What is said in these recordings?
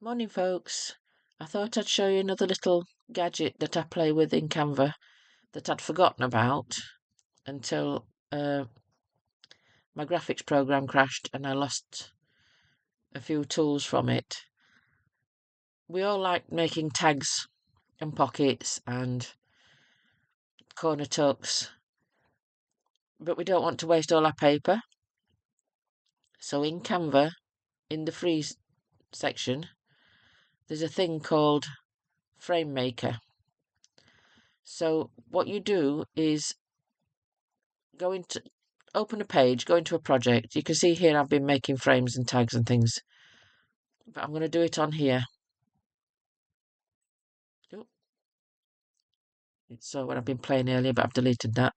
Morning, folks. I thought I'd show you another little gadget that I play with in Canva that I'd forgotten about until my graphics program crashed and I lost a few tools from it. We all like making tags and pockets and corner tucks, but we don't want to waste all our paper. So in Canva, in the free section, there's a thing called Frame Maker. So what you do is open a page, go into a project. You can see here I've been making frames and tags and things, but I'm going to do it on here. So what I've been playing earlier, but I've deleted that.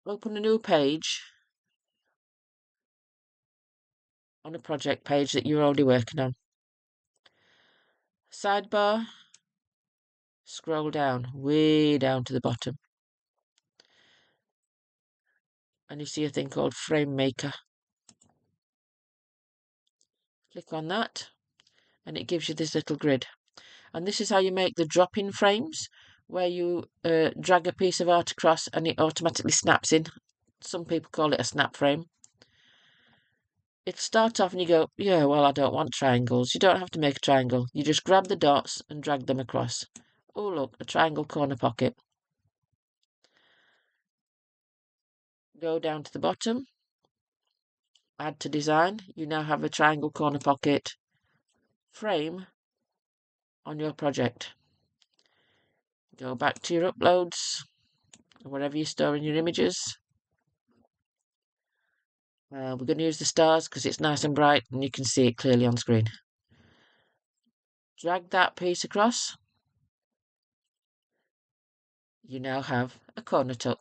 Open a new page on a project page that you're already working on. Sidebar, scroll down, way down to the bottom. And you see a thing called Frame Maker. Click on that, and it gives you this little grid. And this is how you make the drop-in frames, where you drag a piece of art across and it automatically snaps in. Some people call it a snap frame. It'll start off and you go, yeah, well, I don't want triangles. You don't have to make a triangle. You just grab the dots and drag them across. Oh, look, a triangle corner pocket. Go down to the bottom. Add to design. You now have a triangle corner pocket frame on your project. Go back to your uploads, wherever you're storing your images. We're going to use the stars because it's nice and bright and you can see it clearly on screen. Drag that piece across. You now have a corner tuck.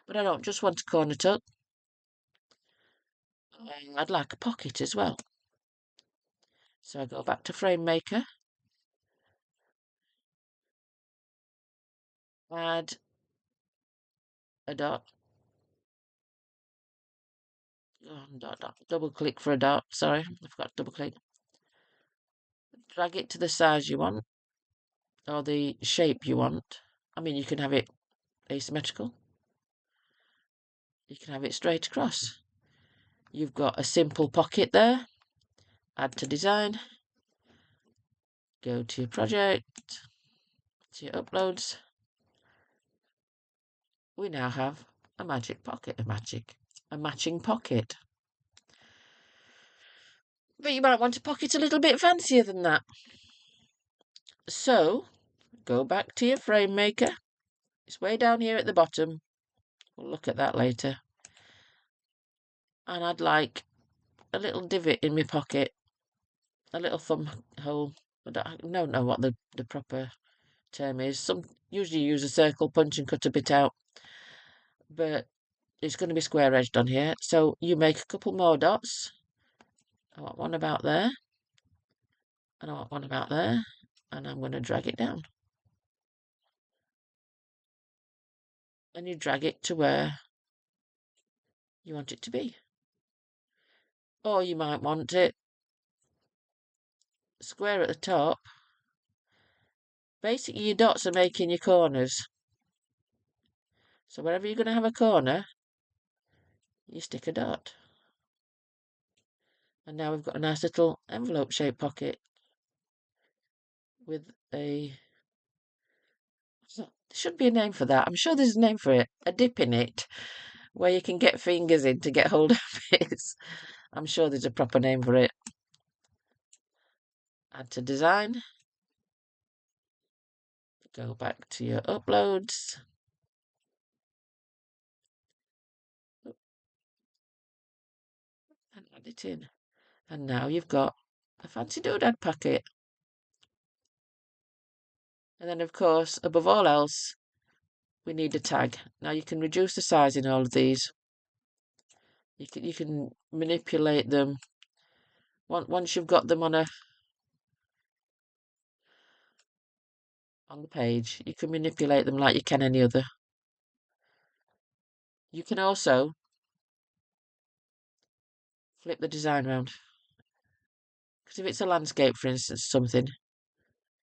But I don't just want a corner tuck. I'd like a pocket as well. So I go back to Frame Maker. Add a dot. Double click for a dot. Sorry, I forgot to double click. Drag it to the size you want, or the shape you want. I mean, you can have it asymmetrical. You can have it straight across. You've got a simple pocket there. Add to design. Go to your project, to your uploads. We now have a magic pocket, a matching pocket. But you might want a pocket a little bit fancier than that. So, go back to your frame maker. It's way down here at the bottom. We'll look at that later. And I'd like a little divot in my pocket, a little thumb hole. I don't know what the proper term is. Some usually use a circle punch and cut a bit out, but it's going to be square edged on here. So you make a couple more dots. I want one about there, and I want one about there, and I'm going to drag it down. And you drag it to where you want it to be. Or you might want it square at the top. Basically, your dots are making your corners. So wherever you're going to have a corner, you stick a dot. And now we've got a nice little envelope-shaped pocket with a... There should be a name for that. I'm sure there's a name for it. A dip in it, where you can get fingers in to get hold of it. I'm sure there's a proper name for it. Add to design. Go back to your uploads. And add it in. And now you've got a fancy doodad packet. And then, of course, above all else, we need a tag. Now you can reduce the size in all of these. You can manipulate them. Once you've got them on the page, you can manipulate them like you can any other. You can also flip the design round. Because if it's a landscape, for instance, something,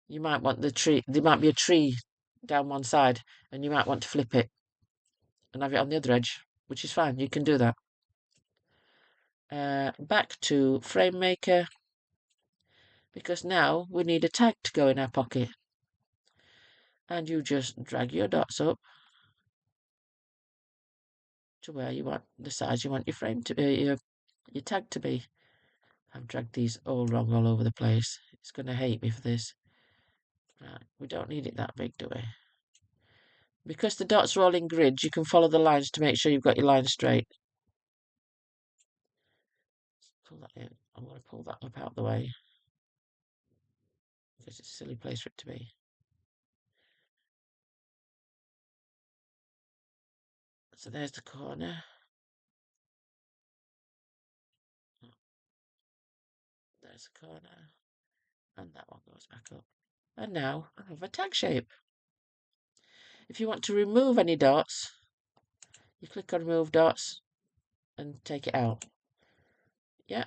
you might want the tree, there might be a tree down one side, and you might want to flip it and have it on the other edge, which is fine. You can do that. Back to frame maker, because now we need a tag to go in our pocket. And you just drag your dots up to where you want, the size you want your frame to be, your tag to be. I've dragged these all wrong all over the place. It's going to hate me for this. Right, we don't need it that big, do we? Because the dots are all in grids, you can follow the lines to make sure you've got your line straight. Pull that in. I'm going to pull that up out the way because it's a silly place for it to be. So there's the corner. There's the corner. And that one goes back up. And now I have a tag shape. If you want to remove any dots, you click on remove dots and take it out. Yeah.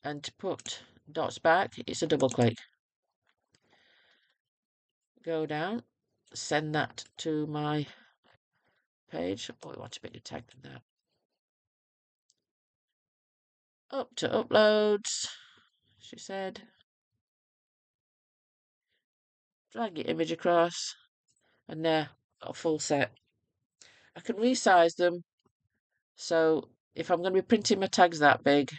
And to put dots back, it's a double click. Go down, send that to my page. Oh, we want a bigger tag than that. Up to uploads, she said. Drag your image across, and there, got a full set. I can resize them, so if I'm going to be printing my tags that big,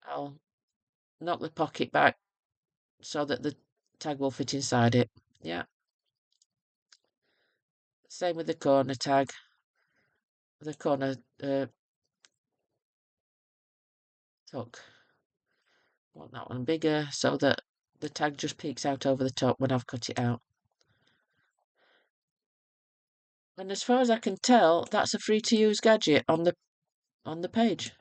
I'll knock the pocket back so that the tag will fit inside it. Yeah. Same with the corner tag. The corner tuck. Want that one bigger so that the tag just peeks out over the top when I've cut it out. And as far as I can tell, that's a free-to-use gadget on the page.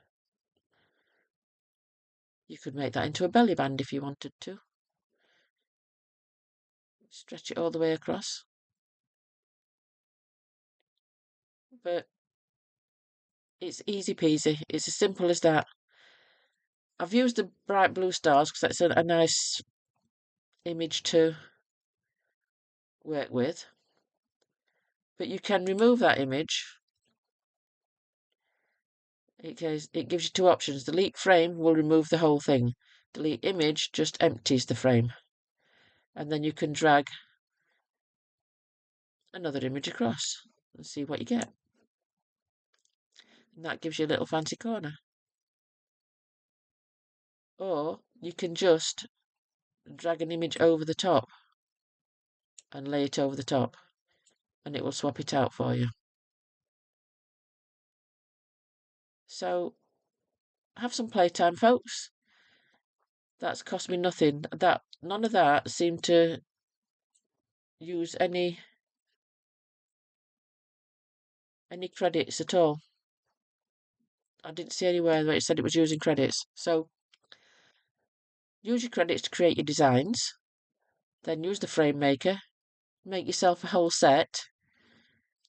You could make that into a belly band if you wanted to. Stretch it all the way across. But it's easy peasy. It's as simple as that. I've used the bright blue stars because that's a nice image to work with. But you can remove that image. It gives you two options. Delete frame will remove the whole thing. Delete image just empties the frame. And then you can drag another image across and see what you get. And that gives you a little fancy corner. Or you can just drag an image over the top and lay it over the top, and it will swap it out for you. So have some playtime, folks. That's cost me nothing. None of that seemed to use any credits at all. I didn't see anywhere where it said it was using credits. So use your credits to create your designs, then use the frame maker, make yourself a whole set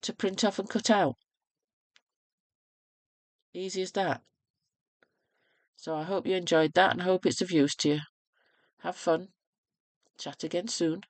to print off and cut out. Easy as that. So I hope you enjoyed that and I hope it's of use to you. Have fun. Chat again soon.